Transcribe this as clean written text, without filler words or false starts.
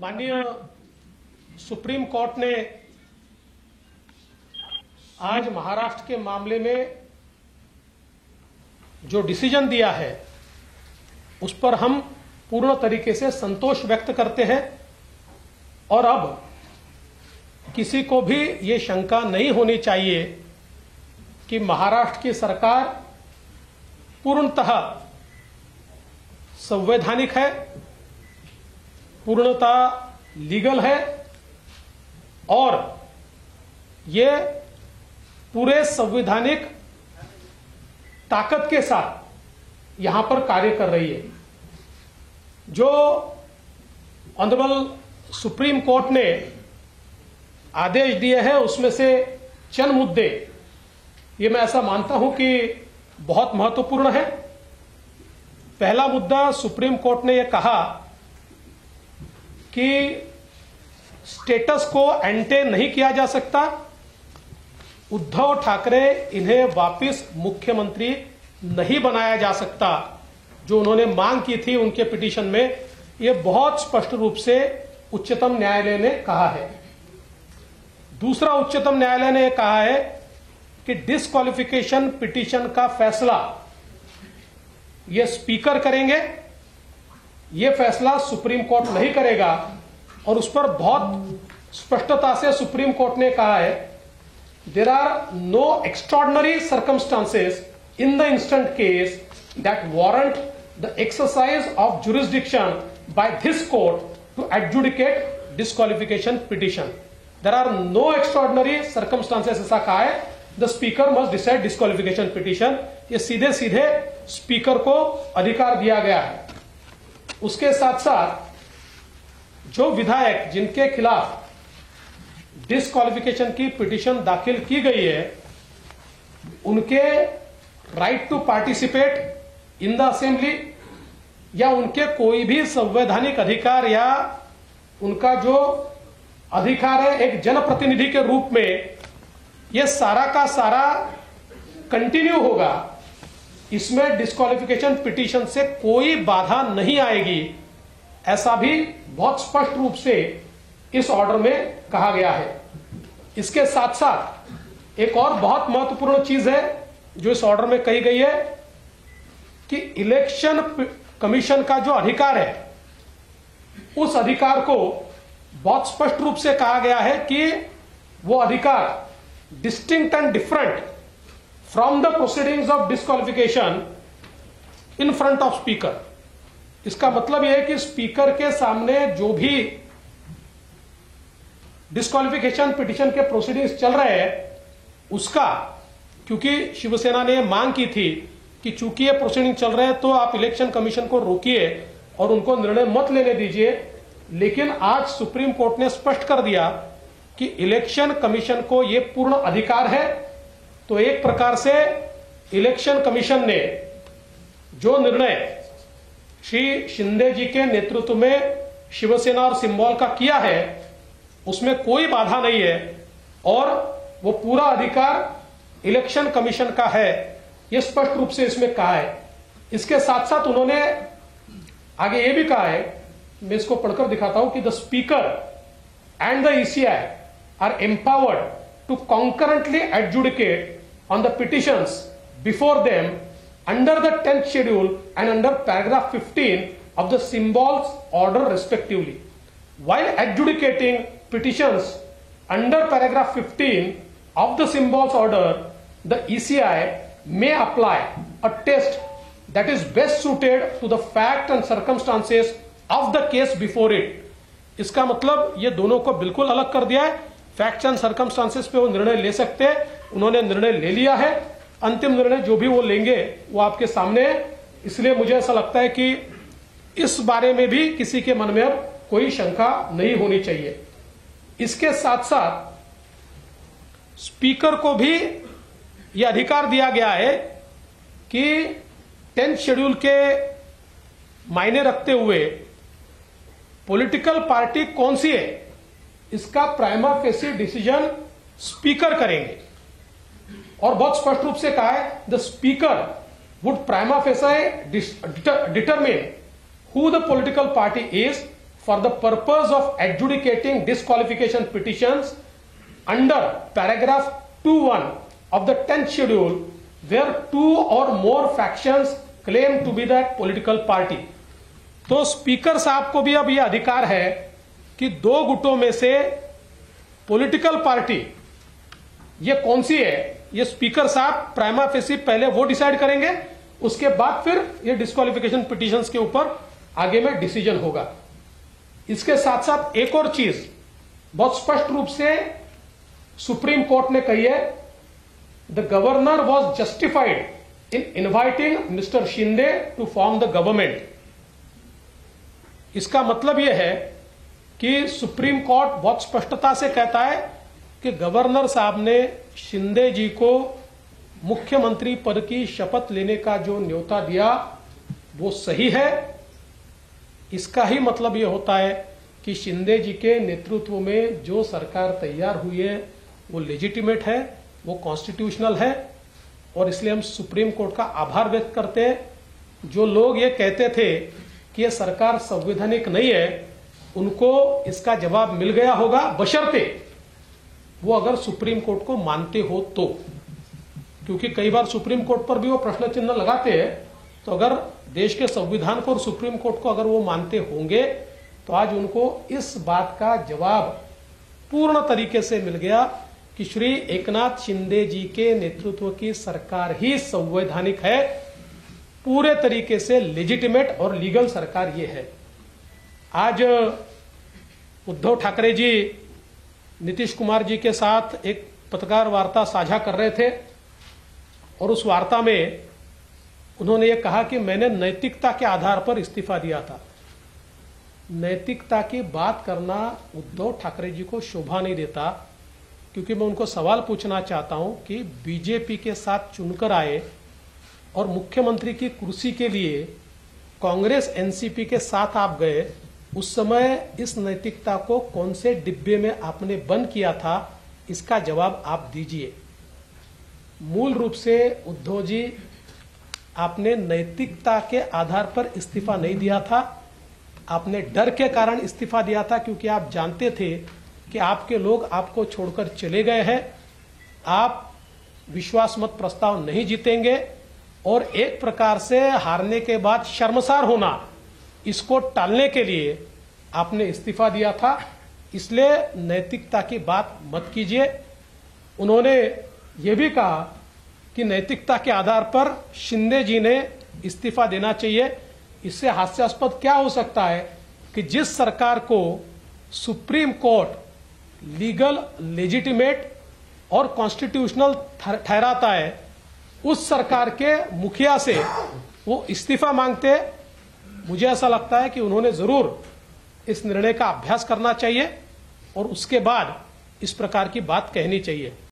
माननीय supreme court ने आज महाराष्ट्र के मामले में जो डिसीजन दिया है उस पर हम पूर्ण तरीके से संतोष व्यक्त करते हैं और अब किसी को भी ये शंका नहीं होनी चाहिए कि महाराष्ट्र की सरकार पूर्णतः संवैधानिक है, पूर्णतः लीगल है और ये पूरे संवैधानिक ताकत के साथ यहां पर कार्य कर रही है। जो ऑनरेबल सुप्रीम कोर्ट ने आदेश दिए हैं उसमें से चंद मुद्दे ये मैं ऐसा मानता हूं कि बहुत महत्वपूर्ण है। पहला मुद्दा, सुप्रीम कोर्ट ने यह कहा कि स्टेटस को एंटेन नहीं किया जा सकता, उद्धव ठाकरे इन्हें वापस मुख्यमंत्री नहीं बनाया जा सकता। जो उन्होंने मांग की थी उनके पिटीशन में, यह बहुत स्पष्ट रूप से उच्चतम न्यायालय ने कहा है। दूसरा, उच्चतम न्यायालय ने कहा है कि डिस्क्वालिफिकेशन पिटीशन का फैसला यह स्पीकर करेंगे, यह फैसला सुप्रीम कोर्ट नहीं करेगा। और उस पर बहुत स्पष्टता से सुप्रीम कोर्ट ने कहा है, there are no extraordinary circumstances in the instant case that warrant the exercise of jurisdiction by this court to adjudicate disqualification petition. There are no extraordinary circumstances ऐसा कहा है, the speaker must decide disqualification petition. ये सीधे सीधे speaker को अधिकार दिया गया है। उसके साथ साथ जो विधायक जिनके खिलाफ डिस्क्वालिफिकेशन की पिटीशन दाखिल की गई है, उनके right to participate in the assembly या उनके कोई भी संवैधानिक अधिकार या उनका जो अधिकार है एक जनप्रतिनिधि के रूप में, यह सारा का सारा कंटिन्यू होगा। इसमें डिस्क्वालिफिकेशन पिटीशन से कोई बाधा नहीं आएगी, ऐसा भी बहुत स्पष्ट रूप से इस ऑर्डर में कहा गया है। इसके साथ साथ एक और बहुत महत्वपूर्ण चीज है जो इस ऑर्डर में कही गई है कि इलेक्शन कमीशन का जो अधिकार है, उस अधिकार को बहुत स्पष्ट रूप से कहा गया है कि वो अधिकार distinct and different from the proceedings of disqualification in front of speaker. इसका मतलब यह है कि स्पीकर के सामने जो भी डिस्क्वालिफिकेशन पिटीशन के प्रोसीडिंग्स चल रहे हैं उसका, क्योंकि शिवसेना ने मांग की थी कि चूंकि ये प्रोसीडिंग चल रहे हैं तो आप इलेक्शन कमीशन को रोकिए और उनको निर्णय मत लेने दीजिए, लेकिन आज सुप्रीम कोर्ट ने स्पष्ट कर दिया कि इलेक्शन कमीशन को यह पूर्ण अधिकार है। तो एक प्रकार से इलेक्शन कमीशन ने जो निर्णय श्री शिंदे जी के नेतृत्व में शिवसेना और सिंबॉल का किया है उसमें कोई बाधा नहीं है और वो पूरा अधिकार इलेक्शन कमीशन का है, यह स्पष्ट रूप से इसमें कहा है। इसके साथ साथ उन्होंने आगे यह भी कहा है, मैं इसको पढ़कर दिखाता हूं कि the speaker and the ECI are empowered to concurrently adjudicate on the petitions before them under the 10th schedule and under paragraph 15 of the symbols order respectively. While adjudicating petitions under paragraph 15 of the symbols order, the ECI may apply a test that is best suited to the fact and circumstances of the case before it. इसका मतलब ये दोनों को बिल्कुल अलग कर दिया है। फैक्ट्स एंड सर्कमस्टांसेस पे वो निर्णय ले सकते हैं, उन्होंने निर्णय ले लिया है। अंतिम निर्णय जो भी वो लेंगे वो आपके सामने है। इसलिए मुझे ऐसा लगता है कि इस बारे में भी किसी के मन में अब कोई शंका नहीं होनी चाहिए। इसके साथ साथ स्पीकर को भी यह अधिकार दिया गया है कि 10th शेड्यूल के मायने रखते हुए पॉलिटिकल पार्टी कौन सी है इसका प्राइमा फेसी डिसीजन स्पीकर करेंगे। और बहुत स्पष्ट रूप से कहा है, the speaker would prima facie determine who the political party is for the purpose of adjudicating disqualification petitions under paragraph 21 of the 10th schedule where two or more factions claim to be that political party। तो speaker साहब को भी अब यह अधिकार है कि दो गुटों में से पॉलिटिकल पार्टी ये कौन सी है, ये स्पीकर साहब प्राइमा फेसी पहले वो डिसाइड करेंगे, उसके बाद फिर ये डिस्क्वालिफिकेशन पिटीशंस के ऊपर आगे में डिसीजन होगा। इसके साथ साथ एक और चीज बहुत स्पष्ट रूप से सुप्रीम कोर्ट ने कही है, the governor was justified in inviting mister Shinde to form the government. इसका मतलब यह है कि सुप्रीम कोर्ट बहुत स्पष्टता से कहता है कि गवर्नर साहब ने शिंदे जी को मुख्यमंत्री पद की शपथ लेने का जो न्योता दिया वो सही है। इसका ही मतलब यह होता है कि शिंदे जी के नेतृत्व में जो सरकार तैयार हुई है वो लेजिटिमेट है, वो कॉन्स्टिट्यूशनल है, और इसलिए हम सुप्रीम कोर्ट का आभार व्यक्त करते हैं। जो लोग ये कहते थे कि ये सरकार संवैधानिक नहीं है, उनको इसका जवाब मिल गया होगा, बशर्ते वो अगर सुप्रीम कोर्ट को मानते हो तो, क्योंकि कई बार सुप्रीम कोर्ट पर भी वो प्रश्न चिन्ह लगाते हैं। तो अगर देश के संविधान को और सुप्रीम कोर्ट को अगर वो मानते होंगे तो आज उनको इस बात का जवाब पूर्ण तरीके से मिल गया कि श्री एकनाथ शिंदे जी के नेतृत्व की सरकार ही संवैधानिक है, पूरे तरीके से लेजिटिमेट और लीगल सरकार ये है। आज उद्धव ठाकरे जी नीतीश कुमार जी के साथ एक पत्रकार वार्ता साझा कर रहे थे और उस वार्ता में उन्होंने ये कहा कि मैंने नैतिकता के आधार पर इस्तीफा दिया था। नैतिकता की बात करना उद्धव ठाकरे जी को शोभा नहीं देता, क्योंकि मैं उनको सवाल पूछना चाहता हूं कि बीजेपी के साथ चुनकर आए और मुख्यमंत्री की कुर्सी के लिए कांग्रेस एनसीपी के साथ आप गए, उस समय इस नैतिकता को कौन से डिब्बे में आपने बंद किया था, इसका जवाब आप दीजिए। मूल रूप से उद्धव जी, आपने नैतिकता के आधार पर इस्तीफा नहीं दिया था, आपने डर के कारण इस्तीफा दिया था, क्योंकि आप जानते थे कि आपके लोग आपको छोड़कर चले गए हैं, आप विश्वास मत प्रस्ताव नहीं जीतेंगे, और एक प्रकार से हारने के बाद शर्मसार होना, इसको टालने के लिए आपने इस्तीफा दिया था। इसलिए नैतिकता की बात मत कीजिए। उन्होंने ये भी कहा कि नैतिकता के आधार पर शिंदे जी ने इस्तीफा देना चाहिए। इससे हास्यास्पद क्या हो सकता है कि जिस सरकार को सुप्रीम कोर्ट लीगल, लेजिटिमेट और कॉन्स्टिट्यूशनल ठहराता है, उस सरकार के मुखिया से वो इस्तीफा मांगते। मुझे ऐसा लगता है कि उन्होंने जरूर इस निर्णय का अभ्यास करना चाहिए और उसके बाद इस प्रकार की बात कहनी चाहिए।